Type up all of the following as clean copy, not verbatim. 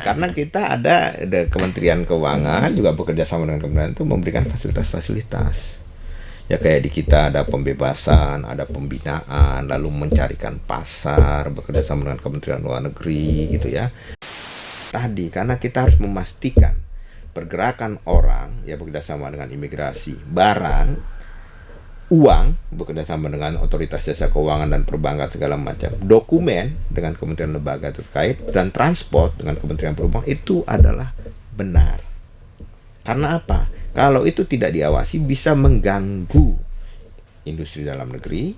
Karena kita ada Kementerian Keuangan juga bekerja sama dengan kementerian itu memberikan fasilitas-fasilitas. Ya kayak di kita ada pembebasan, ada pembinaan, lalu mencarikan pasar, bekerja sama dengan Kementerian Luar Negeri gitu ya. Tadi karena kita harus memastikan pergerakan orang ya bekerja sama dengan imigrasi, barang, uang bekerja sama dengan otoritas jasa keuangan dan perbankan segala macam, dokumen dengan kementerian lembaga terkait, dan transport dengan Kementerian Perhubungan itu adalah benar. Karena apa? Kalau itu tidak diawasi bisa mengganggu industri dalam negeri,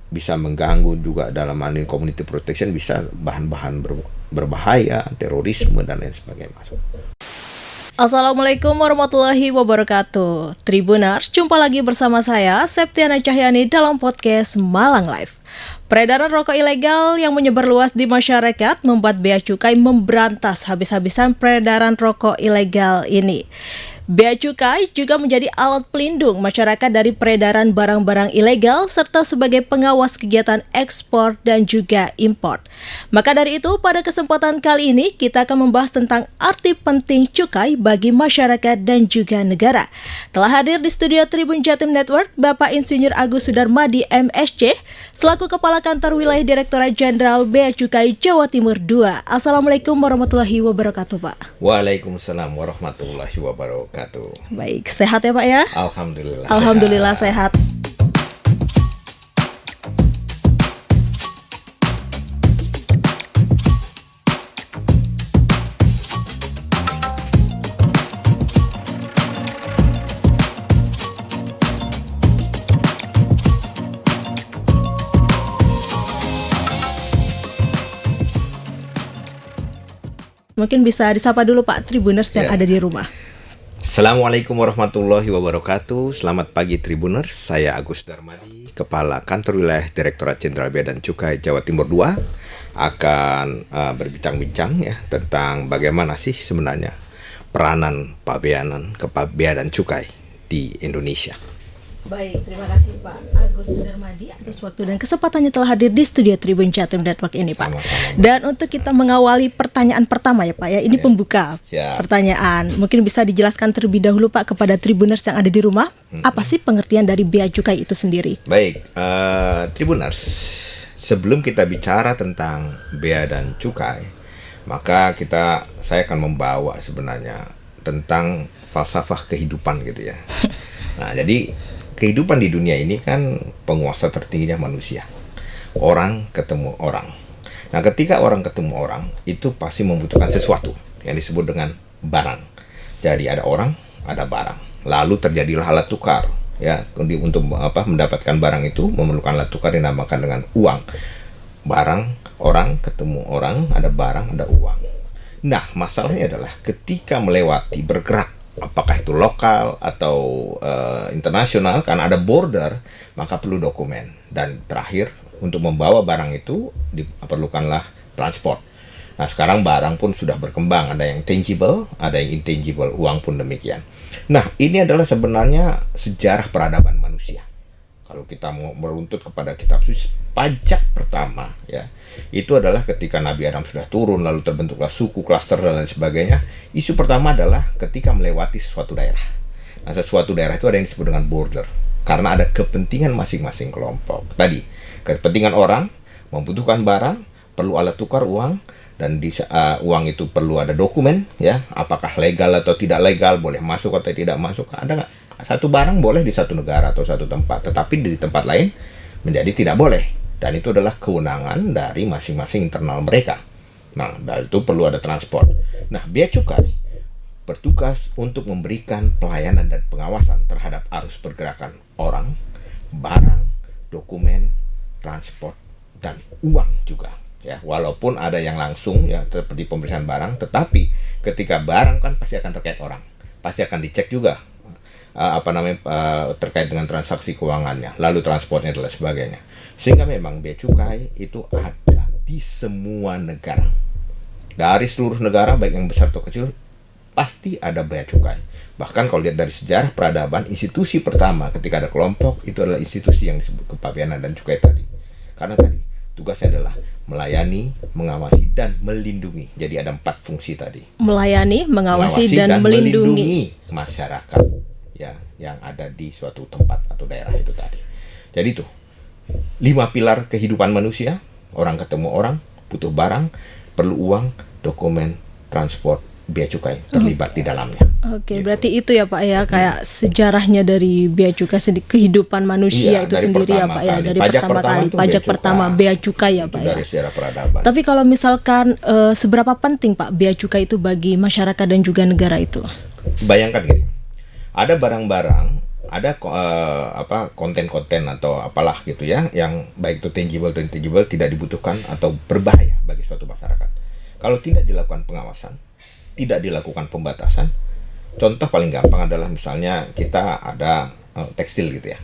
bisa mengganggu juga dalam hal community protection, bisa bahan-bahan berbahaya, terorisme dan lain sebagainya masuk. Assalamualaikum warahmatullahi wabarakatuh. Tribuners, jumpa lagi bersama saya Septiana Cahyani dalam podcast Malang Live. Peredaran rokok ilegal yang menyebar luas di masyarakat membuat Bea Cukai memberantas habis-habisan peredaran rokok ilegal ini. Bea Cukai juga menjadi alat pelindung masyarakat dari peredaran barang-barang ilegal serta sebagai pengawas kegiatan ekspor dan juga impor. Maka dari itu, pada kesempatan kali ini kita akan membahas tentang arti penting cukai bagi masyarakat dan juga negara. Telah hadir di studio Tribun Jatim Network Bapak Insinyur Agus Sudarmadi MSc selaku Kepala Kantor Wilayah Direktorat Jenderal Bea Cukai Jawa Timur II. Assalamualaikum warahmatullahi wabarakatuh, Pak. Waalaikumsalam warahmatullahi wabarakatuh. Baik, sehat ya Pak ya? Alhamdulillah. Alhamdulillah sehat. Mungkin bisa disapa dulu Pak Tribuners yang ada di rumah. Assalamualaikum warahmatullahi wabarakatuh. Selamat pagi Tribuners. Saya Agus Sudarmadi, Kepala Kantor Wilayah Direktorat Jenderal Bea dan Cukai Jawa Timur II, akan berbincang-bincang ya tentang bagaimana sih sebenarnya peranan Bea dan Cukai di Indonesia. Baik, terima kasih Pak Agus Sudarmadi atas waktu dan kesempatannya telah hadir di studio Tribun Jatim Network ini Pak. Sama-sama. Dan untuk kita mengawali pertanyaan pertama ya Pak ya, ini pembuka Siap. pertanyaan. Mungkin bisa dijelaskan terlebih dahulu Pak kepada Tribuners yang ada di rumah, apa sih pengertian dari Bea Cukai itu sendiri? Baik, Tribuners, sebelum kita bicara tentang Bea dan Cukai, maka saya akan membawa sebenarnya tentang falsafah kehidupan gitu ya. Nah, jadi kehidupan di dunia ini kan penguasa tertingginya manusia. Orang ketemu orang. Nah, ketika orang ketemu orang, itu pasti membutuhkan sesuatu yang disebut dengan barang. Jadi ada orang, ada barang. Lalu terjadilah alat tukar. Ya, untuk mendapatkan barang itu memerlukan alat tukar yang dinamakan dengan uang. Barang, orang ketemu orang, ada barang, ada uang. Nah, masalahnya adalah ketika melewati, bergerak, apakah itu lokal atau internasional, karena ada border, maka perlu dokumen. Dan terakhir, untuk membawa barang itu diperlukanlah transport. Nah, sekarang barang pun sudah berkembang, ada yang tangible, ada yang intangible, uang pun demikian. Nah, ini adalah sebenarnya sejarah peradaban manusia. Kalau kita mau meruntut kepada kitab suci, pajak pertama ya, itu adalah ketika Nabi Adam sudah turun, lalu terbentuklah suku, klaster dan lain sebagainya. Isu pertama adalah ketika melewati suatu daerah. Nah, sesuatu daerah itu ada yang disebut dengan border, karena ada kepentingan masing-masing kelompok. Tadi, kepentingan orang membutuhkan barang, perlu alat tukar uang, dan uang itu perlu ada dokumen ya, apakah legal atau tidak legal, boleh masuk atau tidak masuk. Ada nggak? Satu barang boleh di satu negara atau satu tempat, tetapi di tempat lain menjadi tidak boleh. Dan itu adalah kewenangan dari masing-masing internal mereka. Nah, dari itu perlu ada transport. Nah, Bea Cukai bertugas untuk memberikan pelayanan dan pengawasan terhadap arus pergerakan orang, barang, dokumen, transport, dan uang juga. Ya, walaupun ada yang langsung ya seperti pemeriksaan barang, tetapi ketika barang kan pasti akan terkait orang, pasti akan dicek juga terkait dengan transaksi keuangannya, lalu transportnya dan sebagainya. Sehingga memang Bea Cukai itu ada di semua negara. Dari seluruh negara, baik yang besar atau kecil, pasti ada Bea Cukai. Bahkan kalau lihat dari sejarah peradaban, institusi pertama ketika ada kelompok, itu adalah institusi yang disebut kepabeanan dan cukai tadi. Karena tadi, Tugasnya adalah melayani, mengawasi, dan melindungi. Jadi ada 4 fungsi tadi. Melayani, mengawasi dan melindungi masyarakat ya yang ada di suatu tempat atau daerah itu tadi. Jadi itu 5 pilar kehidupan manusia. Orang ketemu orang, butuh barang, perlu uang, dokumen, transport, bea cukai terlibat di dalamnya. Oke, berarti itu ya Pak ya, kayak sejarahnya dari bea cukai sendiri, kehidupan manusia itu sendiri ya Pak ya, dari pertama kali pajak pertama bea cukai ya Pak ya. Dari sejarah peradaban. Tapi kalau misalkan seberapa penting Pak bea cukai itu bagi masyarakat dan juga negara itu? Bayangkan gini, ada barang-barang, ada konten-konten atau apalah gitu ya, yang baik itu tangible atau intangible tidak dibutuhkan atau berbahaya bagi suatu masyarakat. Kalau tidak dilakukan pengawasan, tidak dilakukan pembatasan, contoh paling gampang adalah misalnya kita ada tekstil gitu ya,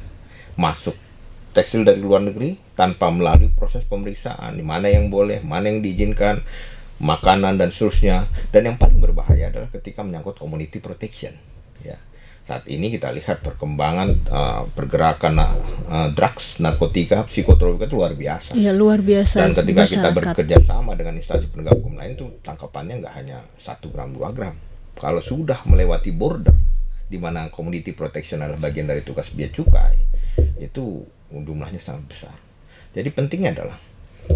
masuk tekstil dari luar negeri tanpa melalui proses pemeriksaan, mana yang boleh, mana yang diizinkan, makanan dan seterusnya. Dan yang paling berbahaya adalah ketika menyangkut community protection ya. Saat ini kita lihat perkembangan pergerakan drugs, narkotika, psikotropika itu luar biasa. Iya, luar biasa. Dan ketika kita bekerja sama dengan instansi penegak hukum lain, itu tangkapannya nggak hanya 1 gram, 2 gram. Kalau sudah melewati border, di mana community protection adalah bagian dari tugas bea cukai, itu jumlahnya sangat besar. Jadi pentingnya adalah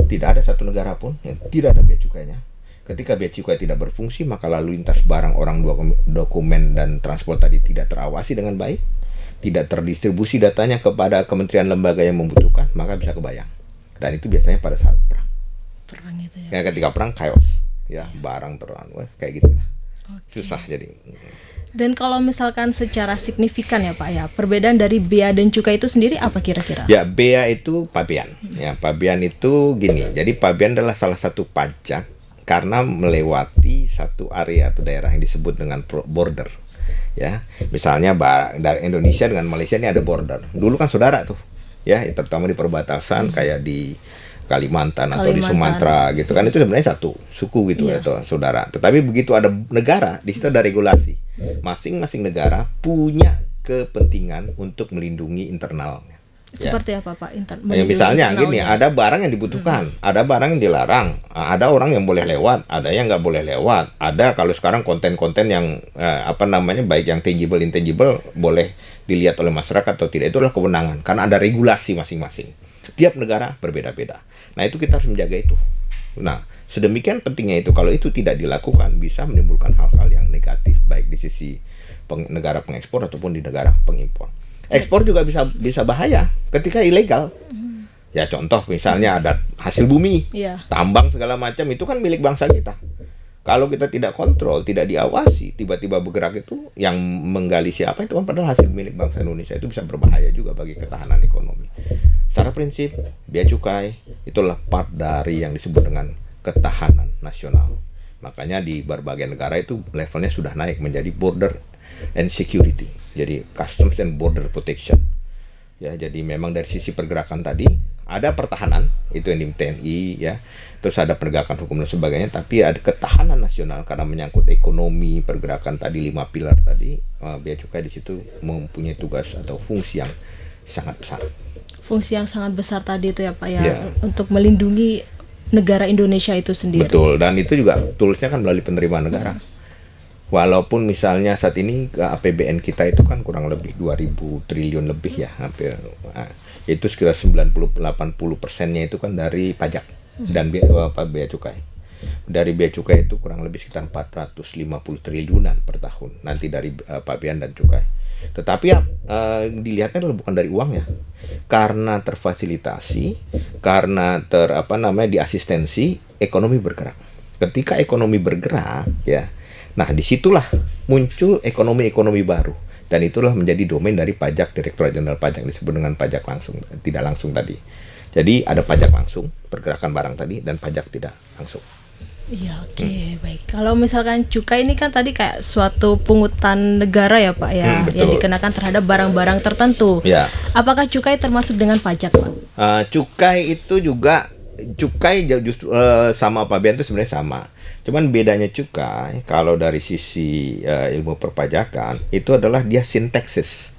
tidak ada satu negara pun yang tidak ada bea cukainya. Ketika bea cukai tidak berfungsi, maka lalu lintas barang, orang, dokumen, dan transport tadi tidak terawasi dengan baik, tidak terdistribusi datanya kepada kementerian lembaga yang membutuhkan, maka bisa kebayang. Dan itu biasanya pada saat perang. Perang itu ya. Kayak ketika perang, chaos. Ya, barang kayak gitulah. Okay. Susah jadi. Dan kalau misalkan secara signifikan ya Pak ya, perbedaan dari bea dan cukai itu sendiri apa kira-kira? Ya, bea itu pabean. Ya, pabean itu gini. Jadi pabean adalah salah satu pajak karena melewati satu area atau daerah yang disebut dengan border. Ya, misalnya dari Indonesia dengan Malaysia ini ada border. Dulu kan saudara tuh, ya, terutama di perbatasan kayak di Kalimantan atau di Sumatera gitu kan, itu sebenarnya satu suku gitu ya, atau saudara. Tetapi begitu ada negara, di situ ada regulasi. Masing-masing negara punya kepentingan untuk melindungi internalnya. Seperti apa Pak? Misalnya gini, ada barang yang dibutuhkan, ada barang yang dilarang, ada orang yang boleh lewat, ada yang nggak boleh lewat, ada kalau sekarang konten-konten yang baik yang tangible, intangible boleh dilihat oleh masyarakat atau tidak, itulah kewenangan karena ada regulasi masing-masing. Tiap negara berbeda-beda. Nah itu kita harus menjaga itu. Nah sedemikian pentingnya itu, kalau itu tidak dilakukan bisa menimbulkan hal-hal yang negatif baik di sisi negara pengekspor ataupun di negara pengimpor. Ekspor juga bisa bahaya ketika ilegal. Ya contoh misalnya ada hasil bumi, tambang segala macam itu kan milik bangsa kita. Kalau kita tidak kontrol, tidak diawasi, tiba-tiba bergerak itu yang menggali siapa itu kan padahal hasil milik bangsa Indonesia, itu bisa berbahaya juga bagi ketahanan ekonomi. Secara prinsip, bea cukai itulah part dari yang disebut dengan ketahanan nasional. Makanya di berbagai negara itu levelnya sudah naik menjadi border and security. Jadi customs and border protection. Ya, jadi memang dari sisi pergerakan tadi ada pertahanan, itu yang di TNI ya. Terus ada penegakan hukum dan sebagainya, tapi ada ketahanan nasional karena menyangkut ekonomi, pergerakan tadi 5 pilar tadi. Bea cukai di situ mempunyai tugas atau fungsi yang sangat besar. Fungsi yang sangat besar tadi itu ya Pak ya, untuk melindungi negara Indonesia itu sendiri. Betul, dan itu juga toolsnya kan melalui penerimaan negara. Walaupun misalnya saat ini APBN kita itu kan kurang lebih 2.000 triliun lebih ya, hampir itu sekitar 90-80%-nya itu kan dari pajak dan bea cukai. Dari bea cukai itu kurang lebih sekitar 450 triliunan per tahun nanti dari pabean dan cukai. Tetapi dilihatnya adalah bukan dari uangnya, karena terfasilitasi, karena diasistensi, ekonomi bergerak. Ketika ekonomi bergerak ya, nah disitulah muncul ekonomi baru, dan itulah menjadi domain dari pajak, Direktorat Jenderal Pajak disebut dengan pajak langsung tidak langsung tadi. Jadi ada pajak langsung pergerakan barang tadi dan pajak tidak langsung. Iya, oke, baik. Kalau misalkan cukai ini kan tadi kayak suatu pungutan negara ya Pak ya, yang dikenakan terhadap barang-barang tertentu. Ya. Apakah cukai termasuk dengan pajak Pak? Cukai itu juga, cukai justru sama pabean itu sebenarnya sama. Cuman bedanya cukai kalau dari sisi ilmu perpajakan itu adalah dia sintaksis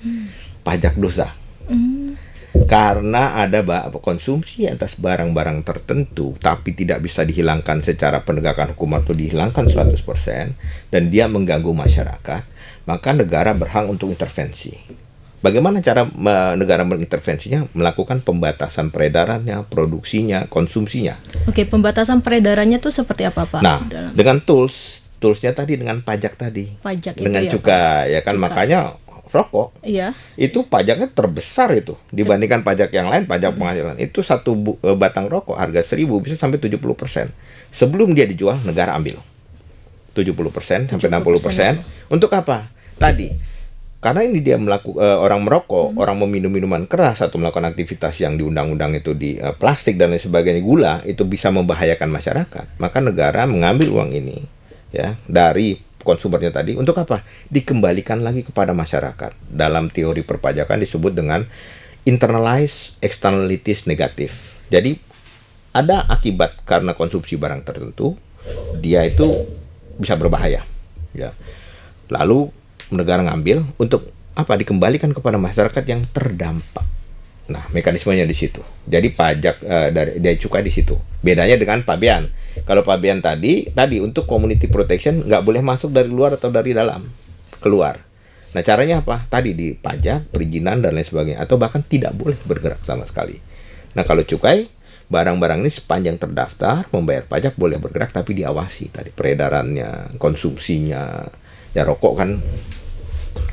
pajak dosa. Karena ada konsumsi atas barang-barang tertentu tapi tidak bisa dihilangkan secara penegakan hukum atau dihilangkan 100% dan dia mengganggu masyarakat, maka negara berhak untuk intervensi. Bagaimana cara negara mengintervensinya? Melakukan pembatasan peredarannya, produksinya, konsumsinya. Oke, pembatasan peredarannya tuh seperti apa, Pak? Nah, dengan toolsnya tadi, dengan pajak tadi, Pajak dengan itu ya, cukai, ya kan, Cukai. makanya rokok Iya. itu pajaknya terbesar itu dibandingkan pajak yang lain. Pajak penghasilan itu satu batang rokok harga 1.000 bisa sampai 70%. Sebelum dia dijual, negara ambil 70% sampai 60%. Untuk apa? Tadi karena ini dia orang merokok, orang meminum minuman keras atau melakukan aktivitas yang di undang-undang itu di plastik dan lain sebagainya, gula, itu bisa membahayakan masyarakat. Maka negara mengambil uang ini ya dari konsumernya tadi untuk apa? Dikembalikan lagi kepada masyarakat. Dalam teori perpajakan disebut dengan internalized externalities negatif. Jadi ada akibat karena konsumsi barang tertentu, dia itu bisa berbahaya ya. Lalu negara ngambil untuk apa? Dikembalikan kepada masyarakat yang terdampak. Nah, mekanismenya di situ. Jadi pajak dari cukai di situ. Bedanya dengan pabean. Kalau pabean tadi untuk community protection nggak boleh masuk dari luar atau dari dalam, keluar. Nah, caranya apa? Tadi di pajak, perizinan dan lain sebagainya, atau bahkan tidak boleh bergerak sama sekali. Nah, kalau cukai, barang-barang ini sepanjang terdaftar membayar pajak boleh bergerak, tapi diawasi tadi peredarannya, konsumsinya. Ya, rokok kan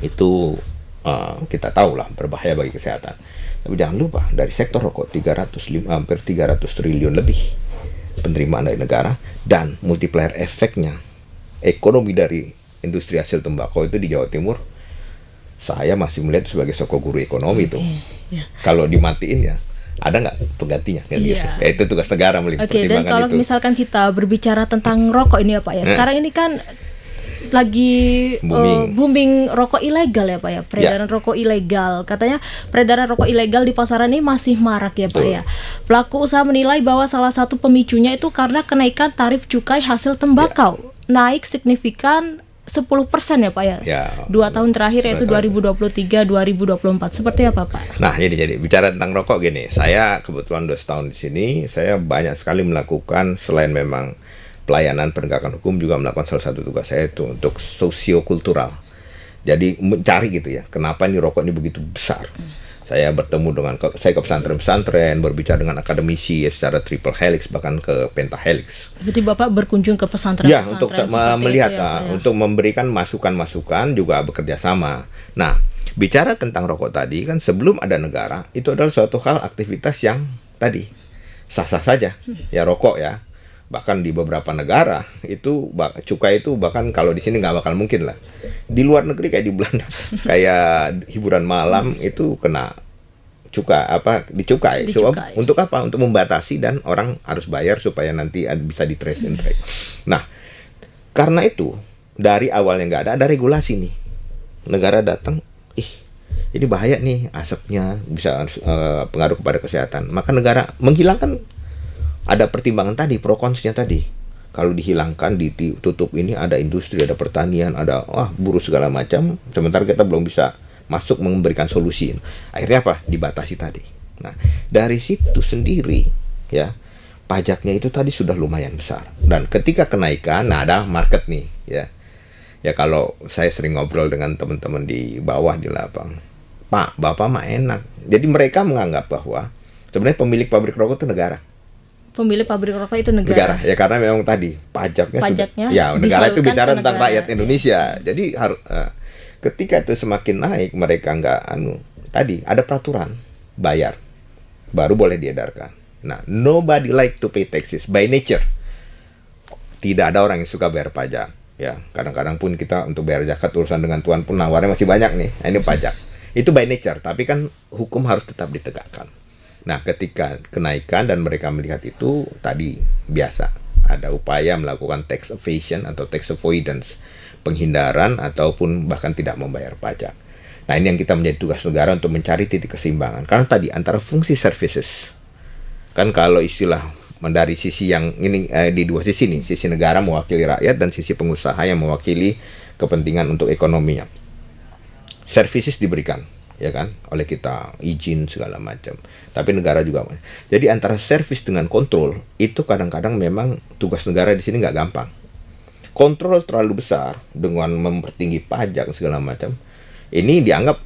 itu kita tahu lah berbahaya bagi kesehatan. Tapi jangan lupa dari sektor rokok hampir 300 triliun lebih penerimaan dari negara, dan multiplier efeknya ekonomi dari industri hasil tembakau itu di Jawa Timur saya masih melihat sebagai sosok guru ekonomi itu. Ya. Kalau dimatiin ya ada nggak penggantinya kan gitu. Ya, itu tugas negara melihat Dan kalau itu. misalkan kita berbicara tentang rokok ini ya Pak ya, sekarang ini kan lagi booming rokok ilegal ya Pak ya, peredaran rokok ilegal. Katanya peredaran rokok ilegal di pasaran ini masih marak ya Pak ya. Pelaku usaha menilai bahwa salah satu pemicunya itu karena kenaikan tarif cukai hasil tembakau naik signifikan 10% ya Pak ya. 2 tahun terakhir yaitu 2023-2024. Seperti apa Pak? Nah, jadi bicara tentang rokok gini, saya kebetulan 2 tahun di sini, saya banyak sekali melakukan selain memang pelayanan penegakan hukum, juga melakukan salah satu tugas saya itu untuk sosiokultural. Jadi mencari gitu ya, kenapa ini rokok ini begitu besar. Saya bertemu dengan saya ke pesantren-pesantren, berbicara dengan akademisi ya, secara triple helix bahkan ke pentahelix. Jadi Bapak berkunjung ke pesantren-pesantren untuk melihat untuk memberikan masukan-masukan, juga bekerja sama. Nah, bicara tentang rokok tadi kan sebelum ada negara, itu adalah suatu hal aktivitas yang tadi sah-sah saja. Ya rokok ya. Bahkan di beberapa negara itu cukai itu bahkan kalau di sini nggak bakal mungkin lah. Di luar negeri kayak di Belanda, kayak hiburan malam itu kena dicukai. So, untuk apa? Untuk membatasi dan orang harus bayar supaya nanti bisa di trace and trace. Nah, karena itu dari awalnya nggak ada regulasi nih. Negara datang, ini bahaya nih asapnya, bisa pengaruh kepada kesehatan. Maka negara menghilangkan. Ada pertimbangan tadi, pro kontra tadi. Kalau dihilangkan, ditutup ini, ada industri, ada pertanian, ada buruh segala macam. Sementara kita belum bisa masuk memberikan solusi. Akhirnya apa? Dibatasi tadi. Nah, dari situ sendiri ya, pajaknya itu tadi sudah lumayan besar. Dan ketika kenaikan, nah ada market nih ya. Ya kalau saya sering ngobrol dengan teman-teman di bawah di lapang, Pak, Bapak mah enak. Jadi mereka menganggap bahwa sebenarnya pemilik pabrik rokok itu negara. Pemilik pabrik rokok itu negara. Ya karena memang tadi pajaknya sudah, ya negara itu bicara tentang rakyat Indonesia. Jadi ketika itu semakin naik, mereka nggak tadi ada peraturan bayar baru boleh diedarkan. Nah, nobody like to pay taxes by nature. Tidak ada orang yang suka bayar pajak. Ya, kadang-kadang pun kita untuk bayar zakat urusan dengan Tuhan pun nawarnya masih banyak nih. Nah, ini pajak. Itu by nature, tapi kan hukum harus tetap ditegakkan. Nah, ketika kenaikan dan mereka melihat itu tadi biasa ada upaya melakukan tax evasion atau tax avoidance, penghindaran ataupun bahkan tidak membayar pajak. Nah, ini yang kita menjadi tugas negara untuk mencari titik keseimbangan. Karena tadi antara fungsi services, kan kalau istilah dari sisi yang ini di dua sisi nih, sisi negara mewakili rakyat dan sisi pengusaha yang mewakili kepentingan untuk ekonominya. Services diberikan ya kan, oleh kita izin segala macam. Tapi negara juga. Jadi antara service dengan kontrol itu kadang-kadang memang tugas negara di sini nggak gampang. Kontrol terlalu besar dengan mempertinggi pajak segala macam. Ini dianggap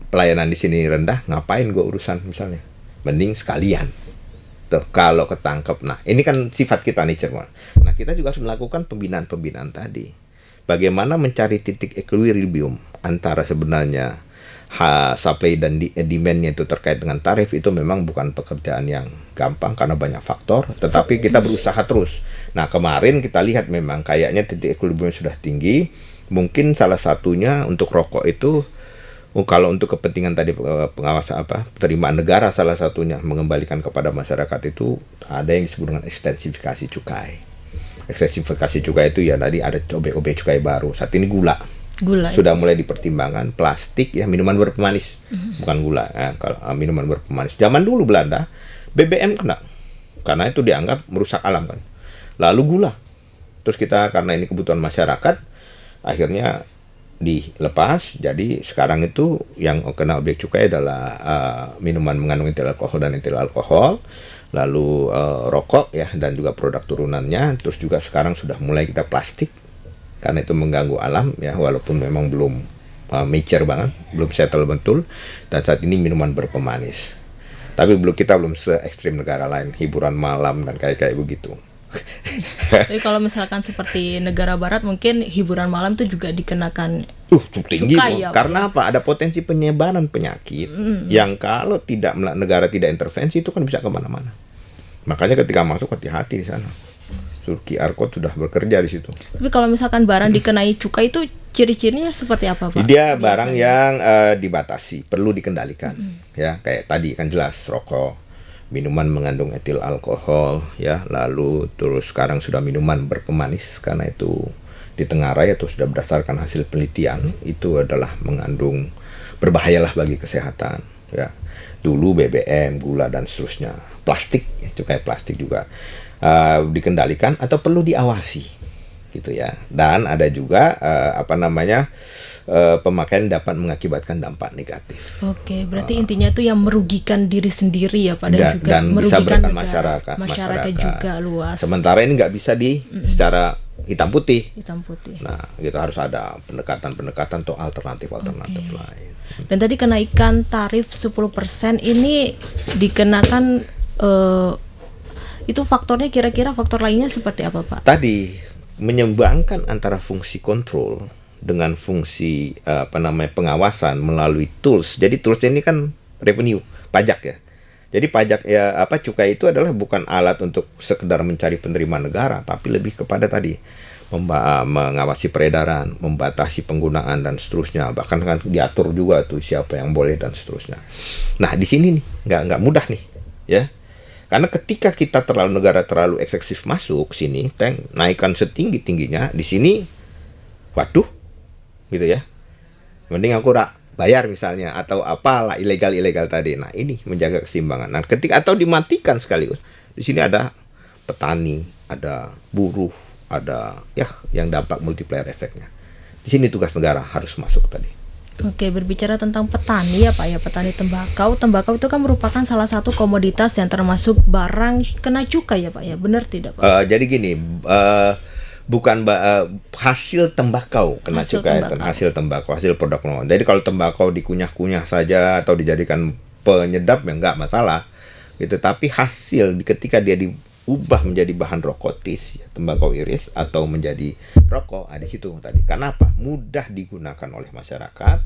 pelayanan di sini rendah, ngapain gue urusan misalnya. Mending sekalian. Tuh, kalau ketangkep. Nah, ini kan sifat kita nih, Cerman. Nah, kita juga harus melakukan pembinaan-pembinaan tadi. Bagaimana mencari titik equilibrium antara sebenarnya supply dan demand-nya itu terkait dengan tarif itu memang bukan pekerjaan yang gampang karena banyak faktor, tetapi kita berusaha terus. Nah, kemarin kita lihat memang kayaknya titik equilibrium sudah tinggi. Mungkin salah satunya untuk rokok itu kalau untuk kepentingan tadi pengawasan penerimaan negara salah satunya mengembalikan kepada masyarakat itu ada yang disebut dengan ekstensifikasi cukai. Ekstensifikasi cukai itu ya tadi ada obe cukai baru. Saat ini gula sudah mulai dipertimbangkan, plastik ya, minuman berpemanis, bukan gula ya, kalau minuman berpemanis. Zaman dulu Belanda BBM kena karena itu dianggap merusak alam kan. Lalu gula. Terus kita karena ini kebutuhan masyarakat akhirnya dilepas. Jadi sekarang itu yang kena objek cukai adalah minuman mengandung etil alkohol dan etil alkohol, lalu rokok ya dan juga produk turunannya. Terus juga sekarang sudah mulai kita plastik karena itu mengganggu alam ya, walaupun memang belum mature banget, belum settle betul. Dan saat ini minuman berpemanis. Tapi kita belum se ekstrim negara lain, hiburan malam dan kayak begitu. Jadi kalau misalkan seperti negara barat mungkin hiburan malam tuh juga dikenakan tinggi cukai, ya, karena apa? Ada potensi penyebaran penyakit yang kalau negara tidak intervensi itu kan bisa kemana-mana. Makanya ketika masuk hati-hati di sana. QR Code sudah bekerja di situ. Tapi kalau misalkan barang dikenai cukai itu ciri-cirinya seperti apa, Pak? Dia barang yang dibatasi, perlu dikendalikan. Ya, kayak tadi kan jelas rokok, minuman mengandung etil alkohol ya, lalu terus sekarang sudah minuman berpemanis karena itu ditengarai atau sudah berdasarkan hasil penelitian itu adalah mengandung berbahayalah bagi kesehatan ya. Dulu BBM, gula dan seterusnya. Plastik ya, cukai plastik juga dikendalikan atau perlu diawasi gitu ya. Dan ada juga pemakaian dapat mengakibatkan dampak negatif. Oke, berarti intinya itu yang merugikan diri sendiri ya Pak, dan juga dan merugikan masyarakat juga luas. Sementara ini nggak bisa secara hitam putih. Nah, gitu harus ada pendekatan atau alternatif lain. Dan tadi kenaikan tarif 10% ini dikenakan itu faktornya kira-kira faktor lainnya seperti apa, Pak? Tadi menyeimbangkan antara fungsi kontrol dengan fungsi pengawasan melalui tools. Jadi tools ini kan revenue, pajak ya. Jadi pajak ya cukai itu adalah bukan alat untuk sekedar mencari penerimaan negara, tapi lebih kepada tadi mengawasi peredaran, membatasi penggunaan dan seterusnya. Bahkan kan diatur juga tuh siapa yang boleh dan seterusnya. Nah, di sini nih nggak mudah nih, ya. Karena ketika negara terlalu eksesif masuk sini, naikkan setinggi-tingginya, di sini waduh gitu ya. Mending aku bayar misalnya atau apalah ilegal tadi. Nah, ini menjaga keseimbangan. Nah, ketika atau dimatikan sekaligus. Di sini ada petani, ada buruh, ada ya yang dampak multiplier efeknya. Di sini tugas negara harus masuk tadi. Oke, berbicara tentang petani ya Pak ya, petani tembakau. Tembakau itu kan merupakan salah satu komoditas yang termasuk barang kena cukai ya Pak ya, benar tidak Pak? Jadi gini, bukan hasil tembakau kena cukai, hasil tembakau, hasil produk non. Jadi kalau tembakau dikunyah-kunyah saja atau dijadikan penyedap ya nggak masalah, gitu. Tapi hasil ketika dia diubah menjadi bahan rokotis, ya, tembakau iris atau menjadi rokok, di situ tadi. Kenapa? Mudah digunakan oleh masyarakat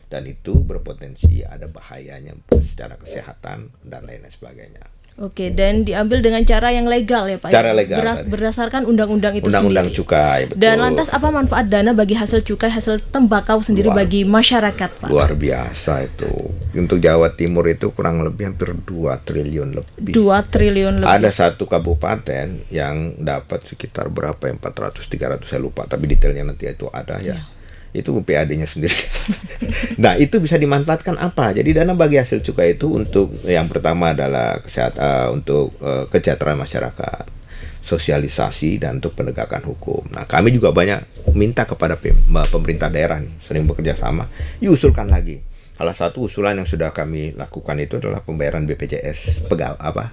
dan itu berpotensi ada bahayanya secara kesehatan dan lain sebagainya. Oke, dan diambil dengan cara yang legal ya Pak? Cara legal. Berdasarkan undang-undang itu Undang-undang sendiri. cukai, betul. Dan lantas apa manfaat dana bagi hasil cukai, hasil tembakau sendiri bagi masyarakat Pak? Luar biasa itu. Untuk Jawa Timur itu kurang lebih hampir 2 triliun lebih. 2 triliun lebih. Ada satu kabupaten yang dapat sekitar berapa ya, 400-300 saya lupa. Tapi detailnya nanti itu ada ya. Itu PAD-nya sendiri. Nah, itu bisa dimanfaatkan apa? Jadi dana bagi hasil cukai itu untuk yang pertama adalah untuk kesejahteraan masyarakat, sosialisasi dan untuk penegakan hukum. Nah, kami juga banyak minta kepada pemerintah daerah nih, sering bekerja sama, diusulkan lagi Salah satu usulan yang sudah kami lakukan itu adalah pembayaran BPJS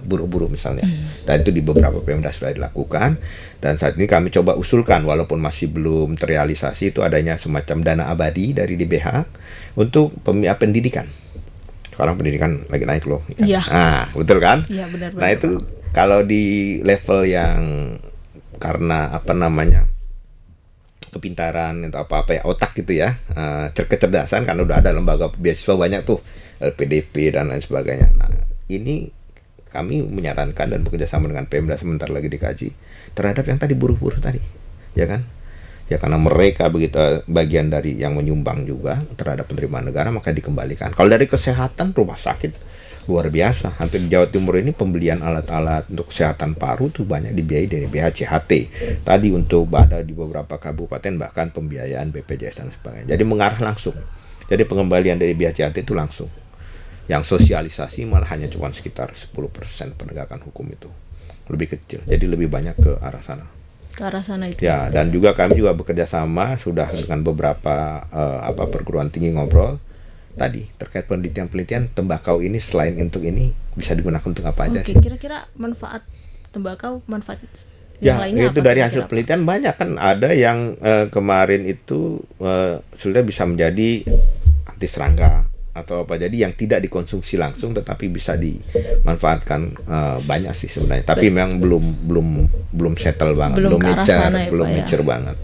buruh-buruh misalnya. Dan itu di beberapa Pemda sudah dilakukan. Dan saat ini kami coba usulkan, walaupun masih belum terrealisasi, itu adanya semacam dana abadi dari DBH untuk pendidikan. Sekarang pendidikan lagi naik loh. Iya. Nah, betul kan? Iya, benar. Nah itu kalau di level yang karena kepintaran atau apa ya, otak gitu ya, kecerdasan, karena udah ada lembaga beasiswa banyak tuh, LPDP dan lain sebagainya. Nah ini kami menyarankan dan bekerja sama dengan Pemda, sebentar lagi dikaji terhadap yang tadi buruh-buruh tadi, ya kan? Ya karena mereka begitu bagian dari yang menyumbang juga terhadap penerimaan negara, maka dikembalikan. Kalau dari kesehatan, rumah sakit luar biasa. Hampir di Jawa Timur ini pembelian alat-alat untuk kesehatan paru tuh banyak dibiayai dari BHCHT. Tadi untuk ada di beberapa kabupaten bahkan pembiayaan BPJS dan sebagainya. Jadi mengarah langsung. Jadi pengembalian dari BHCHT itu langsung. Yang sosialisasi malah hanya cuma sekitar 10% penegakan hukum itu. Lebih kecil. Jadi lebih banyak ke arah sana. Ke arah sana itu. Ya, dan juga kami juga bekerja sama sudah dengan beberapa perguruan tinggi ngobrol tadi terkait penelitian tembakau ini, selain untuk ini bisa digunakan untuk apa aja sih? Kira-kira manfaat tembakau, manfaat yang lainnya itu dari hasil penelitian banyak kan. Ada yang kemarin itu sudah bisa menjadi anti serangga atau apa, jadi yang tidak dikonsumsi langsung tetapi bisa dimanfaatkan banyak sih sebenarnya, tapi memang belum settle banget, belum mature banget.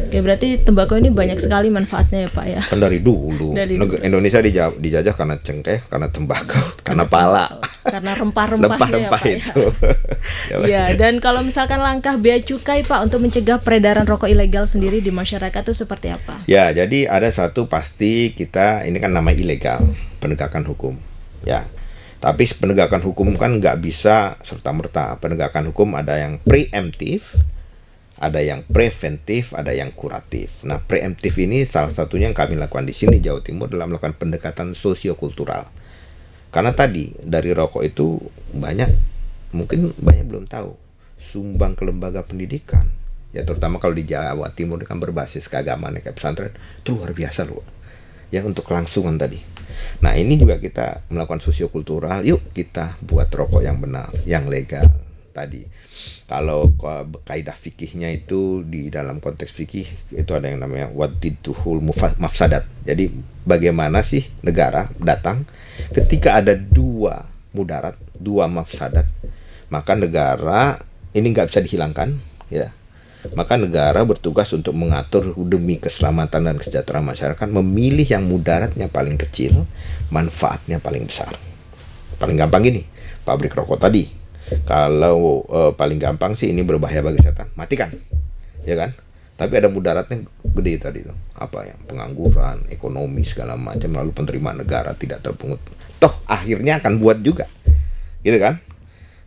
Ya berarti tembakau ini banyak sekali manfaatnya ya Pak ya. Kan dari dulu. Indonesia dijajah karena cengkeh, karena tembakau, karena pala, karena rempah-rempahnya ya Pak itu. Ya, dan kalau misalkan langkah bea cukai Pak untuk mencegah peredaran rokok ilegal sendiri di masyarakat itu seperti apa? Ya, jadi ada satu pasti, kita ini kan nama ilegal, penegakan hukum, ya. Tapi penegakan hukum kan nggak bisa serta-merta. Penegakan hukum ada yang preemptif, ada yang preventif, ada yang kuratif. Nah, preemptif ini salah satunya yang kami lakukan di sini Jawa Timur adalah melakukan pendekatan sosiokultural. Karena tadi dari rokok itu mungkin banyak belum tahu, sumbang ke lembaga pendidikan, ya terutama kalau di Jawa Timur kan berbasis keagamaan kayak pesantren, itu luar biasa loh. Ya untuk kelangsungan tadi. Nah ini juga kita melakukan sosiokultural. Yuk kita buat rokok yang benar, yang legal tadi. Kalau kaidah fikihnya itu di dalam konteks fikih itu ada yang namanya wadidduhul mafsadat. Jadi bagaimana sih negara datang ketika ada dua mudarat, dua mafsadat, maka negara ini nggak bisa dihilangkan, ya. Maka negara bertugas untuk mengatur demi keselamatan dan kesejahteraan masyarakat, memilih yang mudaratnya paling kecil, manfaatnya paling besar. Paling gampang gini, pabrik rokok tadi, kalau paling gampang sih ini berbahaya bagi kesehatan, matikan, ya kan? Tapi ada mudaratnya gede tadi tuh, apa ya, pengangguran, ekonomi segala macam, lalu penerimaan negara tidak terpungut. Toh akhirnya akan buat juga, gitu kan?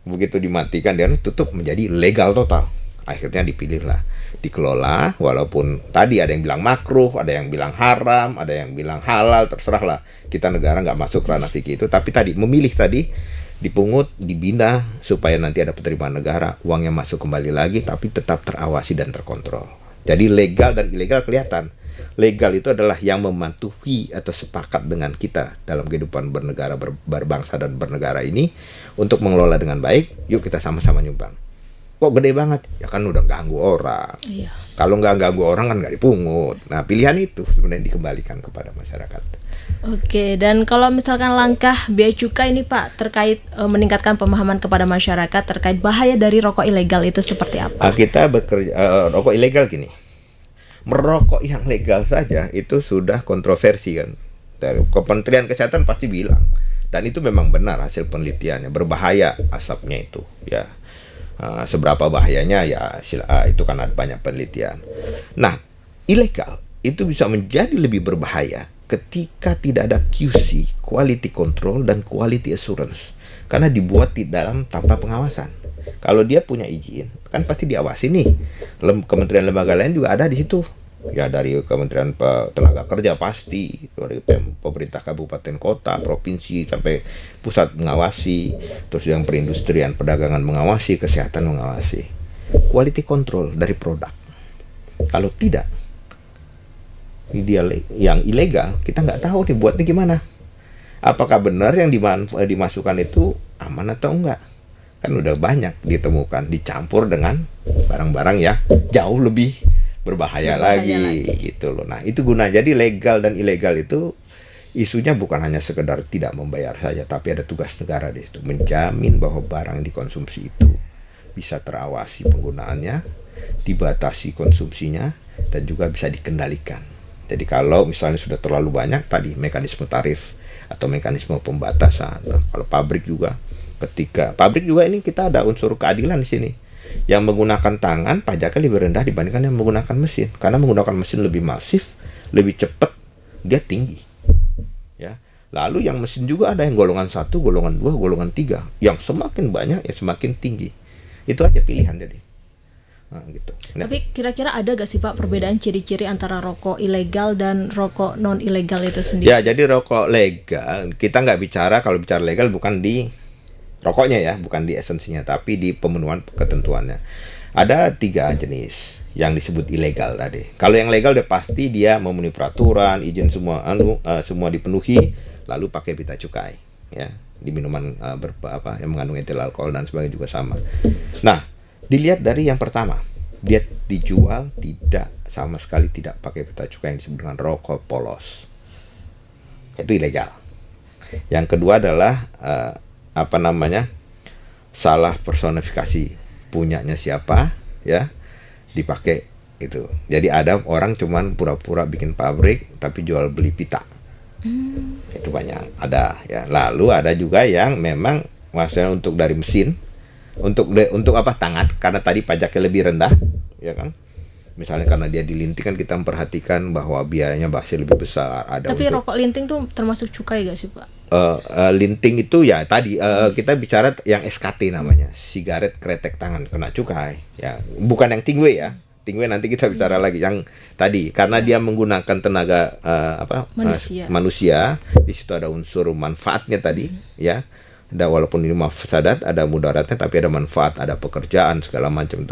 Begitu dimatikan dia tutup menjadi legal total. Akhirnya dipilihlah, dikelola, walaupun tadi ada yang bilang makruh, ada yang bilang haram, ada yang bilang halal, terserahlah. Kita negara nggak masuk ranah fikih itu, tapi tadi memilih tadi, dipungut, dibina, supaya nanti ada penerimaan negara, uangnya masuk kembali lagi, tapi tetap terawasi dan terkontrol. Jadi legal dan ilegal kelihatan. Legal itu adalah yang mematuhi atau sepakat dengan kita dalam kehidupan bernegara, berbangsa dan bernegara ini, untuk mengelola dengan baik. Yuk kita sama-sama nyumbang. Kok gede banget? Ya kan udah ganggu orang. Iya. Kalau nggak ganggu orang kan nggak dipungut. Nah pilihan itu sebenarnya dikembalikan kepada masyarakat. Oke, dan kalau misalkan langkah bea cukai ini Pak terkait meningkatkan pemahaman kepada masyarakat terkait bahaya dari rokok ilegal itu seperti apa? Kita bekerja rokok ilegal gini. Merokok yang legal saja itu sudah kontroversi kan. Dari Kementerian Kesehatan pasti bilang, dan itu memang benar hasil penelitiannya, berbahaya asapnya itu, ya. Seberapa bahayanya ya itu kan ada banyak penelitian. Nah, ilegal itu bisa menjadi lebih berbahaya ketika tidak ada QC, quality control dan quality assurance, karena dibuat di dalam tanpa pengawasan. Kalau dia punya izin kan pasti diawasi nih. Kementerian lembaga lain juga ada di situ. Ya dari Kementerian Tenaga Kerja pasti, dari pemerintah kabupaten kota, provinsi sampai pusat mengawasi, terus yang perindustrian, perdagangan mengawasi, kesehatan mengawasi. Quality control dari produk. Kalau tidak, dia yang ilegal kita nggak tahu nih buatnya gimana. apakah benar yang dimasukkan itu aman atau enggak? Kan udah banyak ditemukan dicampur dengan barang-barang yang jauh lebih berbahaya lagi gitu loh. Nah, itu guna. Jadi legal dan ilegal itu isunya bukan hanya sekedar tidak membayar saja, tapi ada tugas negara di situ, menjamin bahwa barang yang dikonsumsi itu bisa terawasi penggunaannya, dibatasi konsumsinya, dan juga bisa dikendalikan. Jadi kalau misalnya sudah terlalu banyak, tadi mekanisme tarif atau mekanisme pembatasan. Nah, kalau pabrik juga, ketika pabrik juga ini kita ada unsur keadilan di sini. Yang menggunakan tangan pajaknya lebih rendah dibandingkan yang menggunakan mesin, karena menggunakan mesin lebih masif, lebih cepat, dia tinggi. Ya. Lalu yang mesin juga ada yang golongan 1, golongan 2, golongan 3. Yang semakin banyak ya semakin tinggi. Itu aja pilihan jadi. Nah, gitu. Nah. Tapi kira-kira ada gak sih Pak perbedaan ciri-ciri antara rokok ilegal dan rokok non ilegal itu sendiri? Ya, jadi rokok legal kita nggak bicara, kalau bicara legal bukan di rokoknya ya, bukan di esensinya, tapi di pemenuhan ketentuannya. Ada 3 jenis yang disebut ilegal tadi. Kalau yang legal udah pasti dia memenuhi peraturan, izin semua semua dipenuhi, lalu pakai pita cukai ya. Di minuman yang mengandung etil alkohol dan sebagainya juga sama. Nah, dilihat dari yang pertama, dia dijual tidak sama sekali tidak pakai pita cukai, yang disebut dengan rokok polos. Itu ilegal. Yang kedua adalah salah personifikasi, punyanya siapa ya, dipakai itu. Jadi ada orang cuman pura-pura bikin pabrik tapi jual beli pita. Itu banyak ada ya. Lalu ada juga yang memang maksudnya untuk dari mesin, untuk tangan, karena tadi pajaknya lebih rendah ya kan. Misalnya karena dia dilinting kan kita memperhatikan bahwa biayanya pasti lebih besar. Ada tapi rokok linting tuh termasuk cukai gak sih Pak? Linting itu ya tadi kita bicara yang SKT namanya, sigaret kretek tangan, kena cukai ya, bukan yang tingwe ya. Tingwe nanti kita bicara lagi yang tadi, karena dia menggunakan tenaga manusia. Di situ ada unsur manfaatnya tadi ya. Ada, walaupun ini mafsadat, ada mudaratnya, tapi ada manfaat, ada pekerjaan segala macam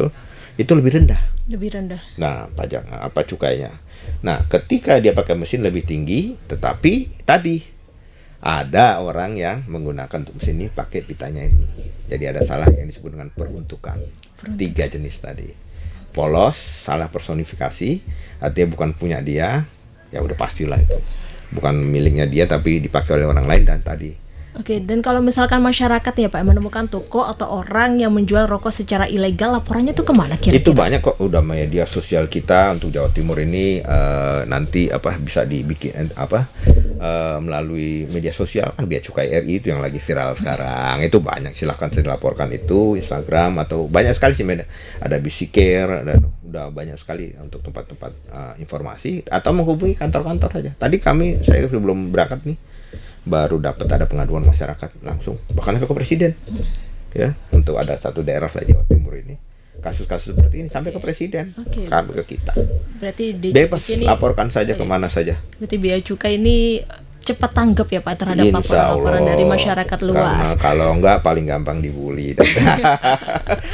itu lebih rendah. Nah, pajak cukainya. Nah, ketika dia pakai mesin lebih tinggi, tetapi tadi ada orang yang menggunakan untuk mesin ini pakai pitanya ini. Jadi ada salah yang disebut dengan peruntukan. 3 jenis tadi. Polos, salah personifikasi, artinya bukan punya dia, ya udah pastilah itu. Bukan miliknya dia tapi dipakai oleh orang lain, dan tadi. Oke, dan kalau misalkan masyarakat ya Pak menemukan toko atau orang yang menjual rokok secara ilegal, laporannya tuh kemana kira-kira? Itu banyak kok, udah media sosial kita untuk Jawa Timur ini nanti bisa dibikin melalui media sosial kan, Bea Cukai RI itu yang lagi viral sekarang. Itu banyak, silahkan saya laporkan itu Instagram atau banyak sekali sih media. Ada Bisikir dan udah banyak sekali untuk tempat-tempat informasi, atau menghubungi kantor-kantor saja. Tadi saya sebelum berangkat nih baru dapat ada pengaduan masyarakat langsung, bahkan sampai ke presiden ya, untuk ada satu daerah lah Jawa Timur ini kasus-kasus seperti ini sampai ke presiden, sampai ke kita. Berarti bebas laporkan saja kemana saja. Berarti Bea Cukai ini cepat tanggap ya Pak terhadap laporan-laporan dari masyarakat luas. Karena kalau enggak paling gampang dibully.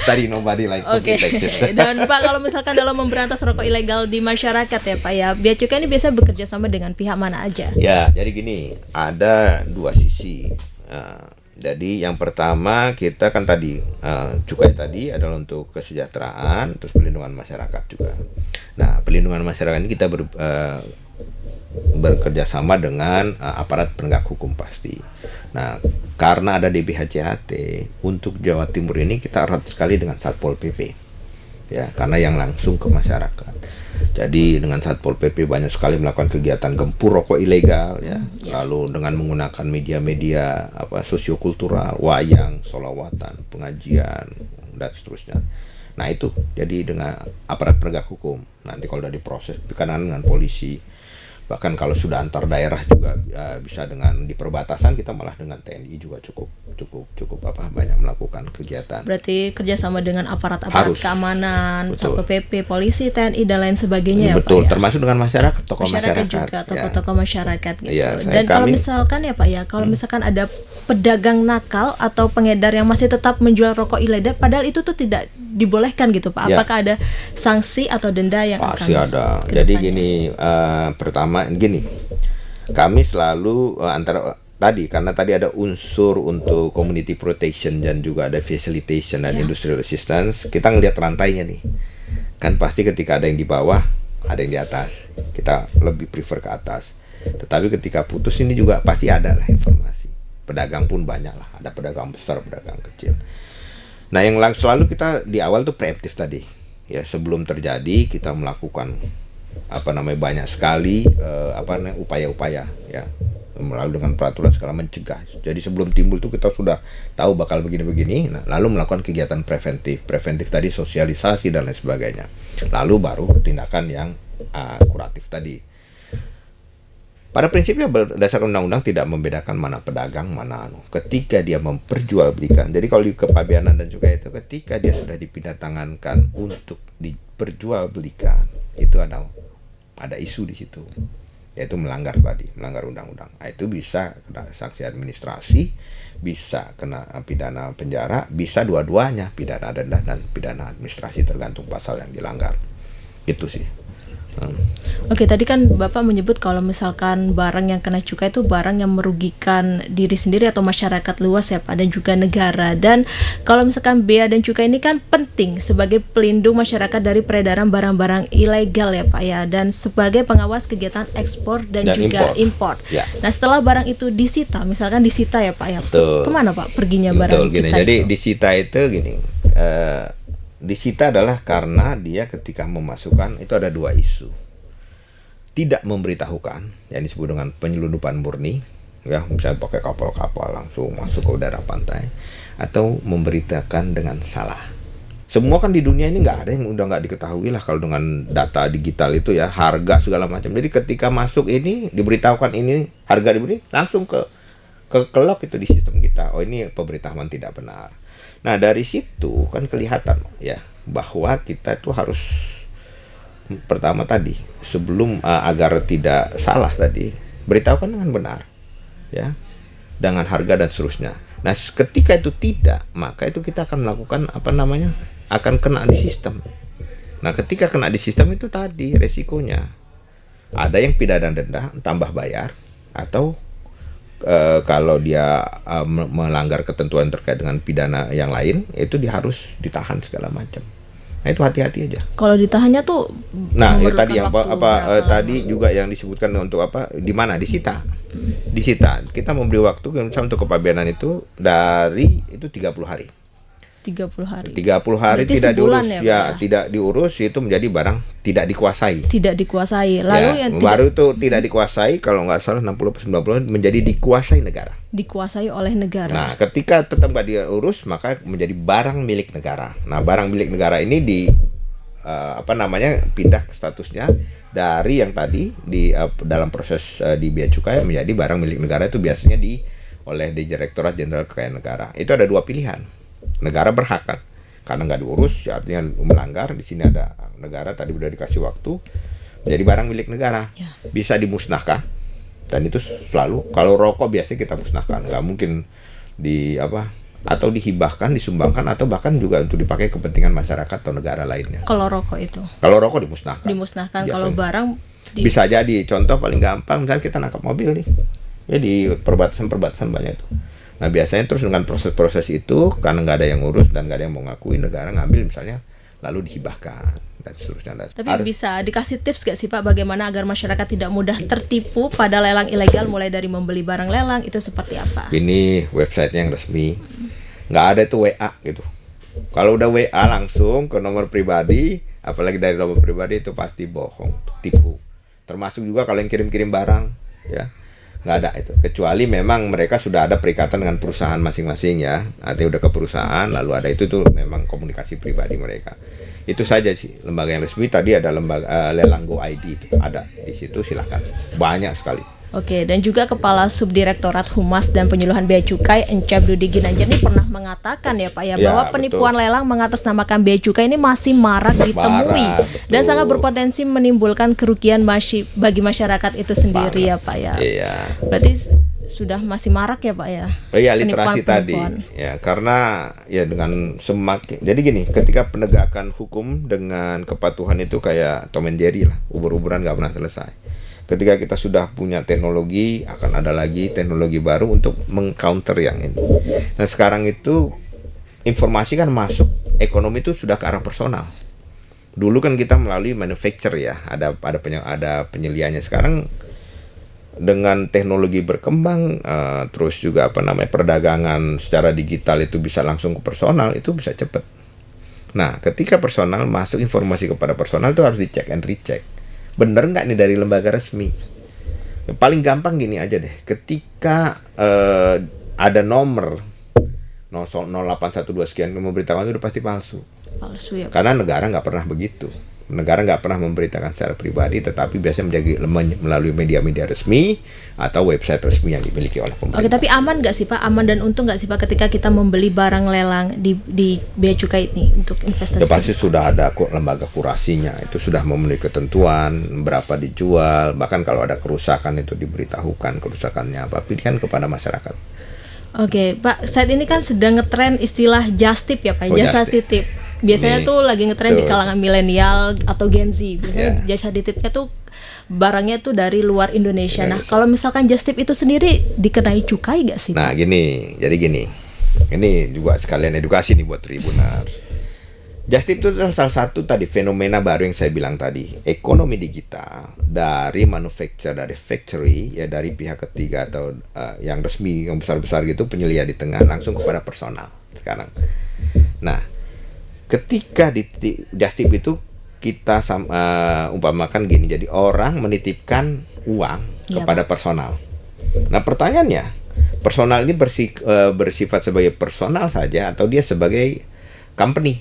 Tadi nobody like Texas. Dan Pak, kalau misalkan dalam memberantas rokok ilegal di masyarakat ya Pak ya, Bea Cukai ini biasanya bekerja sama dengan pihak mana aja? Ya, jadi gini, ada 2 sisi. Jadi yang pertama kita kan tadi cukai tadi adalah untuk kesejahteraan, terus perlindungan masyarakat juga. Nah, perlindungan masyarakat ini kita bekerja sama dengan aparat penegak hukum pasti. Nah, karena ada DBHCHT, untuk Jawa Timur ini kita erat sekali dengan Satpol PP. Ya, karena yang langsung ke masyarakat. Jadi dengan Satpol PP banyak sekali melakukan kegiatan gempur rokok ilegal ya. Lalu dengan menggunakan media-media sosiokultural, wayang, sholawatan, pengajian dan seterusnya. Nah, itu jadi dengan aparat penegak hukum. Nanti kalau udah diproses berkenaan dengan polisi. Bahkan kalau sudah antar daerah juga bisa dengan di perbatasan, kita malah dengan TNI juga cukup banyak melakukan kegiatan. Berarti kerjasama dengan aparat-aparat keamanan, Satpol PP, polisi, TNI dan lain sebagainya ya Pak. Betul, termasuk dengan masyarakat, tokoh masyarakat juga, tokoh-tokoh masyarakat gitu. Ya, dan kalau misalkan ya Pak ya, kalau misalkan ada pedagang nakal atau pengedar yang masih tetap menjual rokok ilegal, padahal itu tuh tidak dibolehkan gitu Pak. Apakah ada sanksi atau denda yang pasti ada. Jadi gini, pertama gini, kami selalu tadi karena tadi ada unsur untuk community protection dan juga ada facilitation dan industrial assistance, kita ngelihat rantainya nih. Kan pasti ketika ada yang di bawah, ada yang di atas. Kita lebih prefer ke atas. Tetapi ketika putus ini juga pasti ada lah informasi. Pedagang pun banyak lah, ada pedagang besar, pedagang kecil. Nah, yang selalu kita di awal tuh preemptif tadi. Ya, sebelum terjadi kita melakukan banyak sekali upaya-upaya ya, melalui dengan peraturan segala mencegah. Jadi sebelum timbul tuh kita sudah tahu bakal begini-begini, nah, lalu melakukan kegiatan preventif tadi, sosialisasi dan lain sebagainya. Lalu baru tindakan yang kuratif tadi. Pada prinsipnya berdasarkan undang-undang tidak membedakan mana pedagang mana ketika dia memperjualbelikan. Jadi kalau di kepabeanan dan cukai itu ketika dia sudah dipindah tangankan untuk diperjualbelikan, itu ada isu di situ, yaitu melanggar undang-undang. Nah, itu bisa kena sanksi administrasi, bisa kena pidana penjara, bisa dua-duanya, pidana denda dan pidana administrasi tergantung pasal yang dilanggar. Itu sih. Oke, tadi kan Bapak menyebut kalau misalkan barang yang kena cukai itu barang yang merugikan diri sendiri atau masyarakat luas ya Pak, dan juga negara. Dan kalau misalkan bea dan cukai ini kan penting sebagai pelindung masyarakat dari peredaran barang-barang ilegal ya Pak ya, dan sebagai pengawas kegiatan ekspor dan juga impor. Ya. Nah, setelah barang itu disita, misalkan disita ya Pak ya, kemana Pak perginya barang kita? Jadi disita itu gini. Disita adalah karena dia ketika memasukkan itu ada dua isu. Tidak memberitahukan, yang disebut dengan penyelundupan murni, ya misalnya pakai kapal-kapal langsung masuk ke udara pantai, atau memberitakan dengan salah. Semua kan di dunia ini nggak ada yang udah nggak diketahui lah kalau dengan data digital itu ya, harga segala macam. Jadi ketika masuk ini diberitahukan ini harga diberi, langsung ke kelok itu di sistem kita. Oh, ini pemberitahuan tidak benar. Nah, dari situ kan kelihatan ya bahwa kita itu harus pertama tadi sebelum agar tidak salah tadi beritahukan dengan benar ya, dengan harga dan seterusnya. Nah, ketika itu tidak, maka itu kita akan melakukan akan kena di sistem. Nah, ketika kena di sistem itu tadi resikonya ada yang pidana denda tambah bayar, atau kalau dia melanggar ketentuan terkait dengan pidana yang lain, itu dia harus ditahan segala macam. Nah, itu hati-hati aja. Kalau ditahannya tuh, nah itu tadi yang tadi juga yang disebutkan untuk di mana disita. Kita memberi waktu misalnya untuk kepabeanan itu dari itu 30 hari. 30 hari berarti tidak diurus ya, tidak diurus itu menjadi barang tidak dikuasai. Lalu ya, yang baru itu tidak dikuasai, kalau nggak salah 60-90 menjadi dikuasai oleh negara. Nah, ketika tetap nggak diurus maka menjadi barang milik negara. Nah, barang milik negara ini pindah statusnya dari yang tadi dalam proses di bea cukai menjadi barang milik negara, itu biasanya oleh Direktorat Jenderal Kekayaan Negara. Itu ada dua pilihan. Negara berhak kan, karena nggak diurus ya artinya melanggar. Di sini ada negara tadi udah dikasih waktu menjadi barang milik negara, bisa dimusnahkan. Dan itu selalu kalau rokok biasanya kita musnahkan, nggak mungkin atau dihibahkan, disumbangkan, atau bahkan juga untuk dipakai kepentingan masyarakat atau negara lainnya. Kalau rokok dimusnahkan. Kalau barang bisa jadi contoh paling gampang, misalnya kita nangkap mobil nih ya di perbatasan banyak itu. Nah, biasanya terus dengan proses-proses itu karena nggak ada yang ngurus dan nggak ada yang mau ngakui, negara ngambil misalnya lalu dihibahkan dan seterusnya. Tapi bisa dikasih tips gak sih Pak bagaimana agar masyarakat tidak mudah tertipu pada lelang ilegal, mulai dari membeli barang lelang itu seperti apa? Ini websitenya yang resmi, nggak ada itu WA gitu. Kalau udah WA langsung ke nomor pribadi, apalagi dari nomor pribadi, itu pasti bohong, tipu. Termasuk juga kalau yang kirim-kirim barang ya, nggak ada itu, kecuali memang mereka sudah ada perikatan dengan perusahaan masing-masing ya, artinya udah ke perusahaan lalu ada itu tuh memang komunikasi pribadi mereka. Itu saja sih lembaga yang resmi. Tadi ada lembaga lelang Go ID itu ada di situ, silakan, banyak sekali. Oke, dan juga Kepala Subdirektorat Humas dan Penyuluhan Bea Cukai Encep Dudi Ginanjar ini pernah mengatakan ya Pak ya, bahwa penipuan lelang mengatasnamakan bea cukai ini masih marak ditemui dan sangat berpotensi menimbulkan kerugian bagi masyarakat itu sendiri ya Pak ya. Iya. Berarti sudah masih marak ya Pak ya. Iya, literasi tadi ya, karena ya dengan semakin jadi gini, ketika penegakan hukum dengan kepatuhan itu kayak Tom and Jerry lah, ubur-uburan nggak pernah selesai. Ketika kita sudah punya teknologi, akan ada lagi teknologi baru untuk mengcounter yang ini. Nah sekarang itu informasi kan masuk, ekonomi itu sudah ke arah personal. Dulu kan kita melalui manufacture ya, ada penyeliannya. Sekarang dengan teknologi berkembang, terus juga perdagangan secara digital itu bisa langsung ke personal, itu bisa cepat. Nah, ketika personal masuk informasi kepada personal itu harus dicek and recheck. Bener nggak nih dari lembaga resmi? Paling gampang gini aja deh. Ketika ada nomor 0812 sekian memberitahuan itu udah pasti palsu. Palsu ya. Karena negara nggak pernah begitu. Negara nggak pernah memberitakan secara pribadi, tetapi biasanya melalui media-media resmi atau website resmi yang dimiliki oleh pemerintah. Oke, tapi aman nggak sih Pak? Aman dan untung nggak sih Pak ketika kita membeli barang lelang di Bea Cukai ini untuk investasi? Ya pasti sudah ada lembaga kurasinya, itu sudah memenuhi ketentuan berapa dijual, bahkan kalau ada kerusakan itu diberitahukan kerusakannya apa, pilihan kepada masyarakat. Oke, Pak, saat ini kan sedang ngetren istilah just tip ya Pak, jasa titip. Biasanya tuh lagi ngetren di kalangan milenial atau Gen Z. Biasanya jasa titipnya tuh barangnya tuh dari luar Indonesia. Nah, kalau misalkan just tip itu sendiri dikenai cukai gak sih? Nah, gini. Ini juga sekalian edukasi nih buat Tribuners. Just tip itu salah satu tadi fenomena baru yang saya bilang tadi. Ekonomi digital dari manufacture, dari factory, ya dari pihak ketiga atau yang resmi, yang besar-besar gitu, penyelia di tengah langsung kepada personal sekarang. Nah, ketika di just tip itu kita umpamakan gini, jadi orang menitipkan uang kepada personal. Nah pertanyaannya, personal ini bersifat sebagai personal saja atau dia sebagai company?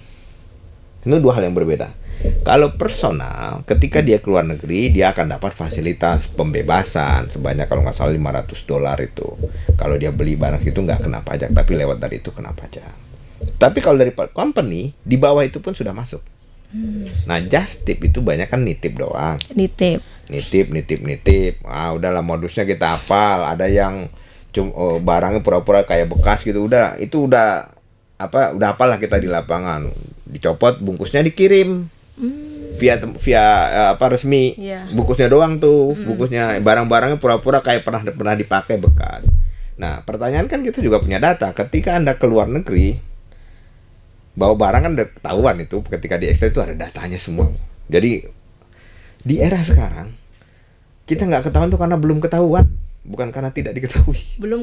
Itu dua hal yang berbeda. Kalau personal, ketika dia keluar negeri, dia akan dapat fasilitas pembebasan sebanyak kalau nggak salah $500 itu. Kalau dia beli barang itu nggak kena pajak, tapi lewat dari itu kena pajak. Tapi kalau dari company, di bawah itu pun sudah masuk. Nah, just tip itu banyak kan nitip doang. Nitip. Udahlah modusnya kita hafal. Ada yang barangnya pura-pura kayak bekas gitu. Udah hafal lah kita di lapangan. Dicopot, bungkusnya dikirim. Via resmi. Bungkusnya doang tuh. Bungkusnya barang-barangnya pura-pura kayak pernah dipakai bekas. Nah, pertanyaan kan kita juga punya data. Ketika Anda keluar negeri, bawa barang kan udah ketahuan itu, ketika di Excel itu ada datanya semua. Jadi di era sekarang kita nggak ketahuan tuh karena belum ketahuan, bukan karena tidak diketahui. Belum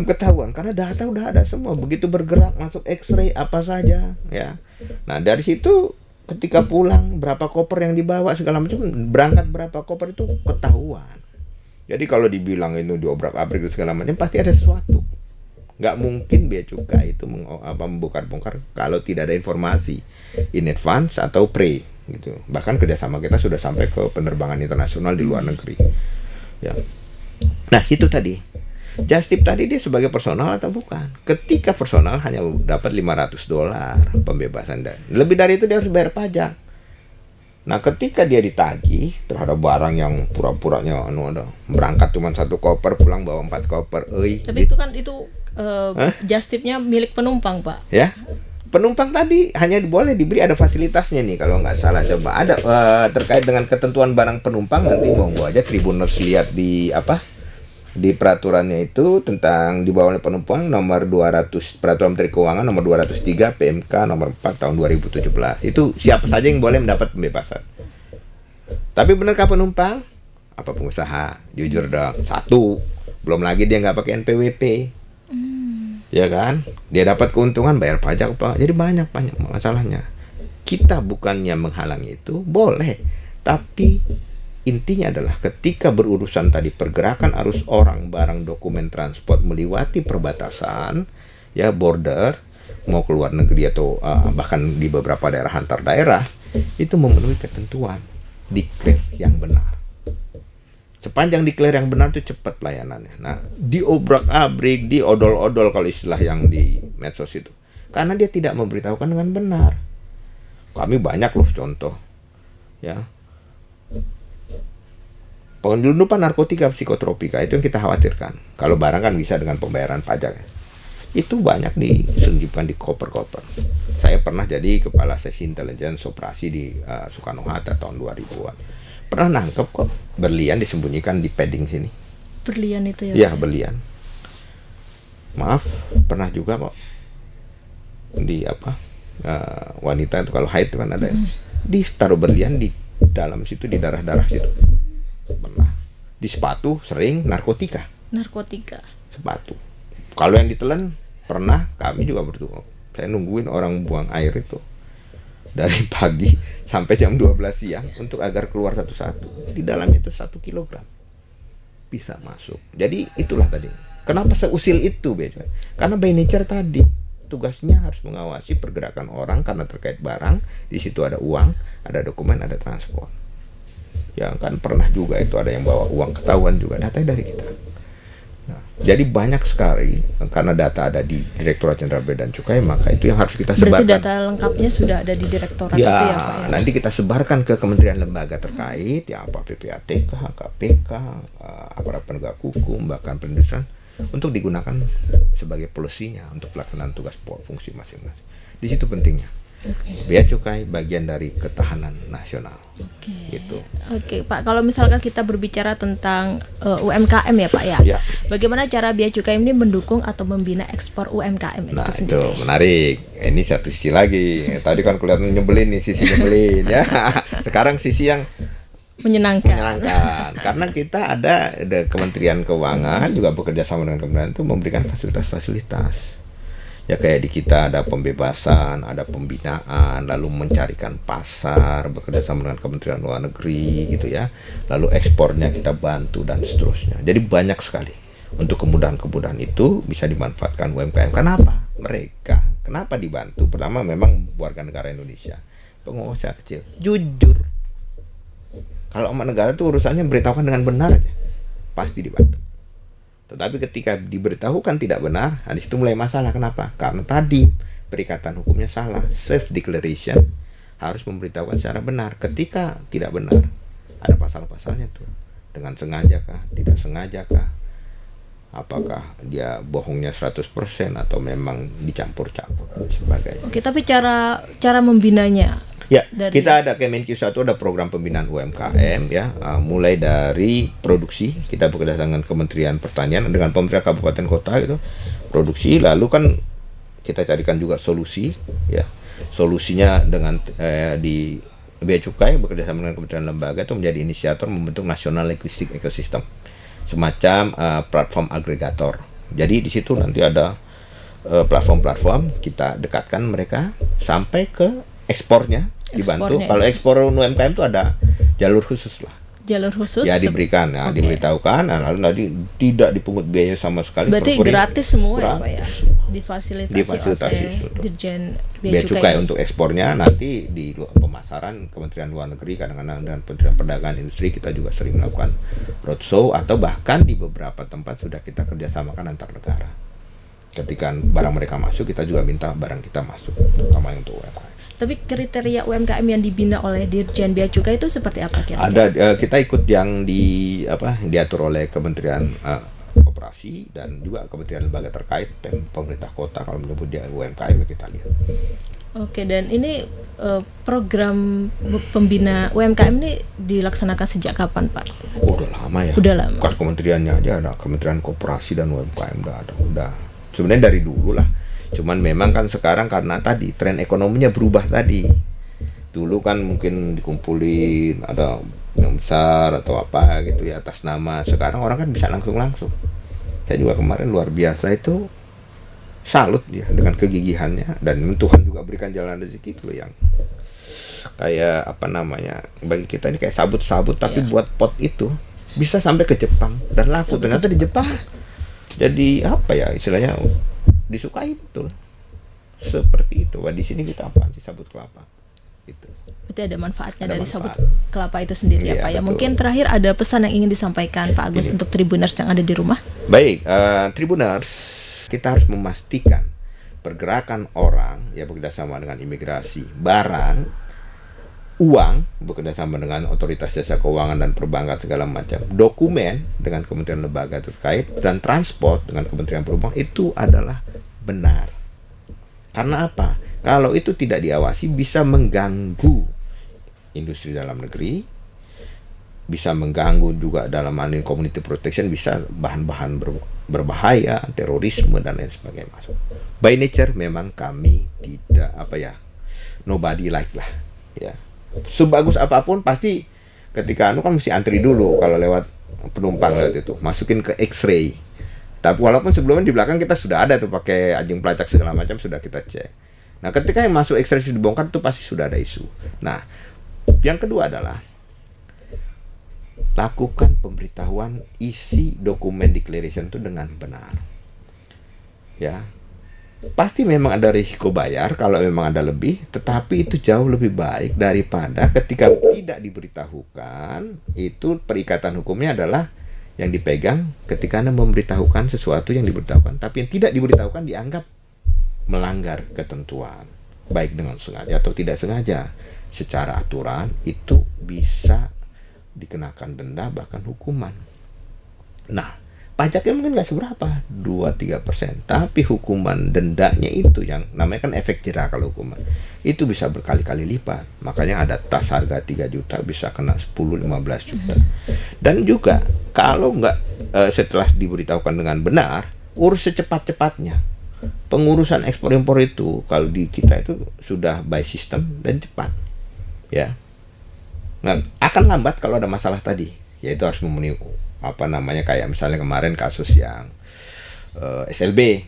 ketahuan karena data udah ada semua. Begitu bergerak masuk X-ray apa saja ya. Nah dari situ ketika pulang berapa koper yang dibawa segala macam, berangkat berapa koper itu ketahuan. Jadi kalau dibilang itu diobrak-abrik segala macam pasti ada sesuatu. Nggak mungkin Bea Cukai itu membongkar-bongkar kalau tidak ada informasi in advance atau pre gitu. Bahkan kerjasama kita sudah sampai ke penerbangan internasional di luar negeri ya. Nah itu tadi just tip tadi, dia sebagai personal atau bukan? Ketika personal hanya dapat $500 pembebasan, lebih dari itu dia harus bayar pajak. Nah ketika dia ditagih terhadap barang yang pura-puranya berangkat cuma 1 koper, pulang bawa 4 koper. Tapi itu kan just tipnya milik penumpang Pak. Ya, penumpang tadi hanya boleh diberi, ada fasilitasnya nih kalau nggak salah. Coba ada terkait dengan ketentuan barang penumpang, nanti monggo aja Tribuners lihat di peraturannya itu tentang dibawa oleh penumpang nomor 200, Peraturan Menteri Keuangan nomor 203 PMK nomor 4 tahun 2017. Itu siapa saja yang boleh mendapat pembebasan. Tapi benarkah penumpang? Apa pengusaha? Jujur dong. 1, belum lagi dia nggak pakai NPWP. Ya kan? Dia dapat keuntungan bayar pajak apa? Jadi banyak masalahnya. Kita bukannya menghalangi itu, boleh. Tapi intinya adalah ketika berurusan tadi pergerakan arus orang, barang, dokumen, transport melewati perbatasan, ya border, mau keluar negeri atau bahkan di beberapa daerah antar daerah, itu memenuhi ketentuan declare yang benar. Sepanjang declare yang benar itu cepat pelayanannya. Nah, diobrak-abrik, diodol-odol kalau istilah yang di medsos itu. Karena dia tidak memberitahukan dengan benar. Kami banyak loh contoh. Ya. Penyelundupan narkotika psikotropika itu yang kita khawatirkan. Kalau barang kan bisa dengan pembayaran pajak. Itu banyak diselundupkan di koper-koper. Saya pernah jadi kepala seksi intelligence operasi di Soekarno-Hatta tahun 2000-an. pernah nangkep kok berlian disembunyikan di padding sini. Berlian itu ya? Iya, Pak? berlian. Maaf, pernah juga kok di wanita itu kalau haid itu kan ada ditaruh berlian di dalam situ, di darah-darah situ. Pernah. Di sepatu sering narkotika. Sepatu. Kalau yang ditelan pernah, kami juga berdua. Saya nungguin orang buang air itu dari pagi sampai jam 12 siang untuk agar keluar satu-satu. Di dalamnya itu 1 kilogram bisa masuk. Jadi itulah tadi. Kenapa seusil itu, Beda? Karena by nature tadi tugasnya harus mengawasi pergerakan orang karena terkait barang. Di situ ada uang, ada dokumen, ada transport. Ya kan pernah juga itu ada yang bawa uang ketahuan juga, datanya dari kita. Nah, jadi banyak sekali karena data ada di Direktorat Jenderal Bea dan Cukai, maka itu yang harus kita sebarkan. Berarti data lengkapnya sudah ada di direktorat ya, itu ya Pak? Ya? Nanti kita sebarkan ke kementerian lembaga terkait, ya apa PPATK, KPK, aparat penegak hukum, bahkan perindustrian, untuk digunakan sebagai polisinya untuk pelaksanaan tugas fungsi masing-masing. Di situ pentingnya. Bea Cukai bagian dari ketahanan nasional. Gitu. Oke, Pak. Kalau misalkan kita berbicara tentang UMKM ya, Pak ya. Ya. Bagaimana cara Bea Cukai ini mendukung atau membina ekspor UMKM itu sendiri? Itu menarik. Ini satu sisi lagi. Tadi kan kelihatan nyebelin nih, sisi nyebelin ya. Sekarang sisi yang menyenangkan. Karena kita ada Kementerian Keuangan juga bekerja sama dengan kementerian itu memberikan fasilitas-fasilitas. Ya kayak di kita ada pembebasan, ada pembinaan, lalu mencarikan pasar, bekerja sama dengan Kementerian Luar Negeri gitu ya. Lalu ekspornya kita bantu dan seterusnya. Jadi banyak sekali. Untuk kemudahan-kemudahan itu bisa dimanfaatkan UMKM. Kenapa? Kenapa dibantu? Pertama memang warga negara Indonesia, pengusaha kecil, jujur. Kalau sama negara itu urusannya beritahukan dengan benar aja, pasti dibantu. Tetapi ketika diberitahukan tidak benar, di situ mulai masalah. Kenapa? Karena tadi perikatan hukumnya salah. Self declaration harus memberitahukan secara benar. Ketika tidak benar, ada pasal-pasalnya tuh. Dengan sengaja kah? Tidak sengaja kah? Apakah dia bohongnya 100% atau memang dicampur-campur dan sebagainya. Oke, tapi cara membinanya. Ya, kita ada Kemenkyu 1, ada program pembinaan UMKM ya, mulai dari produksi, kita bekerja dengan Kementerian Pertanian dengan pemerintah kabupaten kota itu produksi, lalu kan kita carikan juga solusi ya. Solusinya dengan di Bea Cukai bekerja sama dengan kementerian lembaga itu menjadi inisiator membentuk National Logistic Ecosystem, semacam platform agregator. Jadi di situ nanti ada platform-platform, kita dekatkan mereka sampai ke ekspornya dibantu. Kalau ekspor UMKM itu ada jalur khusus lah. Jalur khusus? Ya diberikan, ya, diberitahukan, lalu nanti tidak dipungut biaya sama sekali. Berarti gratis semua ya Pak ya? Difasilitasi oleh Dirjen Bea Cukai untuk ekspornya. Nanti di pemasaran Kementerian Luar Negeri, kadang-kadang dengan Kementerian Perdagangan Industri kita juga sering melakukan roadshow, atau bahkan di beberapa tempat sudah kita kerjasamakan antar negara. Ketika barang mereka masuk, kita juga minta barang kita masuk, terutama untuk UMKM. Tapi kriteria UMKM yang dibina oleh Dirjen Bea Cukai itu seperti apa kira-kira? Ada kita ikut yang diatur oleh Kementerian Koperasi dan juga Kementerian Lembaga terkait, pemerintah kota kalau menyebut dia UMKM kita lihat. Oke, dan ini program pembina UMKM ini dilaksanakan sejak kapan Pak? Udah lama ya. Udah lama. Bukan kementeriannya aja, ada Kementerian Koperasi dan UMKM udah. Sebenarnya dari dulu lah. Cuman memang kan sekarang karena tadi tren ekonominya berubah tadi. Dulu kan mungkin dikumpulin ada yang besar atau apa gitu ya atas nama. Sekarang orang kan bisa langsung. Saya juga kemarin luar biasa itu salut dia dengan kegigihannya, dan Tuhan juga berikan jalan rezeki itu yang kayak bagi kita ini kayak sabut-sabut tapi buat pot itu bisa sampai ke Jepang dan laku. Ternyata di Jepang jadi istilahnya disukai betul. Seperti itu. Wah, di sini kita apaan sih sabut kelapa? Gitu. Berarti ada manfaatnya dari sabut kelapa itu sendiri ya Pak ya. Betul. Mungkin terakhir ada pesan yang ingin disampaikan Pak Agus untuk Tribuners yang ada di rumah. Baik, Tribuners, kita harus memastikan pergerakan orang ya bekerjasama dengan imigrasi, barang, uang bekerjasama dengan otoritas jasa keuangan dan perbankan segala macam, dokumen dengan kementerian lembaga terkait, dan transport dengan Kementerian Perhubungan itu adalah benar. Karena apa? Kalau itu tidak diawasi bisa mengganggu industri dalam negeri, bisa mengganggu juga dalam hal ini community protection, bisa bahan-bahan berbahaya, terorisme dan lain sebagainya masuk. By nature memang kami tidak nobody like lah ya. Sebagus apapun pasti ketika kan mesti antri dulu kalau lewat penumpang lewat itu, masukin ke X-ray. Tapi walaupun sebelumnya di belakang kita sudah ada tuh pakai anjing pelacak segala macam sudah kita cek. Nah, ketika yang masuk X-ray dibongkar itu pasti sudah ada isu. Nah, yang kedua adalah lakukan pemberitahuan isi dokumen declaration itu dengan benar. Ya. Pasti memang ada risiko bayar kalau memang ada lebih, tetapi itu jauh lebih baik daripada ketika tidak diberitahukan. Itu perikatan hukumnya adalah yang dipegang ketika Anda memberitahukan sesuatu yang diberitahukan, tapi yang tidak diberitahukan dianggap melanggar ketentuan, baik dengan sengaja atau tidak sengaja. Secara aturan itu bisa dikenakan denda bahkan hukuman. Nah, pajaknya mungkin nggak seberapa, 2-3%, tapi hukuman dendanya itu yang namanya kan efek jerah. Kalau hukuman itu bisa berkali-kali lipat, makanya ada tas harga 3 juta bisa kena 10-15 juta. Dan juga kalau nggak setelah diberitahukan dengan benar, urus secepat-cepatnya. Pengurusan ekspor impor itu kalau di kita itu sudah by system dan cepat ya. Nah, akan lambat kalau ada masalah tadi, yaitu harus memenuhi kayak misalnya kemarin kasus yang SLB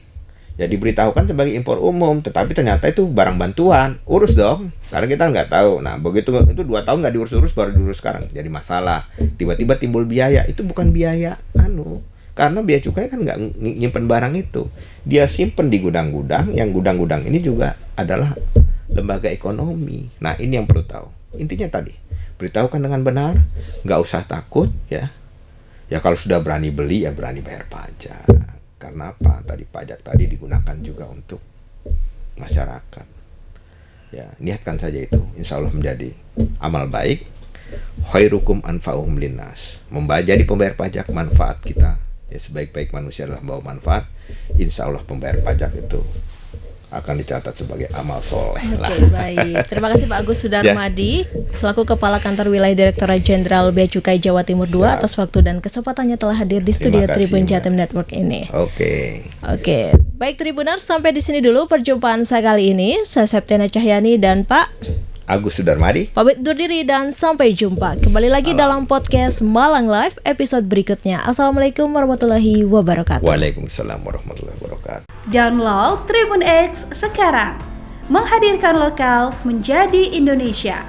ya, diberitahukan sebagai impor umum, tetapi ternyata itu barang bantuan, urus dong, karena kita nggak tahu. Nah, begitu itu 2 tahun nggak diurus-urus, baru diurus sekarang jadi masalah, tiba-tiba timbul biaya. Itu bukan biaya karena bea cukai kan nggak nyimpen barang itu, dia simpen di gudang-gudang, yang gudang-gudang ini juga adalah lembaga ekonomi. Nah, ini yang perlu tahu. Intinya tadi, beritahukan dengan benar, nggak usah takut ya. Ya kalau sudah berani beli ya berani bayar pajak. Karena apa? Tadi pajak tadi digunakan juga untuk masyarakat. Ya, niatkan saja itu. Insya Allah menjadi amal baik. Khairukum anfa'uhum linnas. Jadi pembayar pajak, manfaat kita. Ya, sebaik-baik manusia adalah membawa manfaat. Insya Allah pembayar pajak itu akan dicatat sebagai amal soleh lah. Oke, baik. Terima kasih Pak Agus Sudarmadi selaku Kepala Kantor Wilayah Direktorat Jenderal Bea Cukai Jawa Timur 2 atas waktu dan kesempatannya telah hadir di studio Tribun Jatim Network ini. Oke. Baik Tribuners, sampai di sini dulu perjumpaan saya kali ini. Saya Septiana Cahyani dan Pak Agus Sudarmadi pamit undur diri dan sampai jumpa kembali lagi dalam podcast Malang Live episode berikutnya. Assalamualaikum warahmatullahi wabarakatuh. Waalaikumsalam warahmatullahi wabarakatuh. Download Tribun X sekarang, menghadirkan lokal menjadi Indonesia.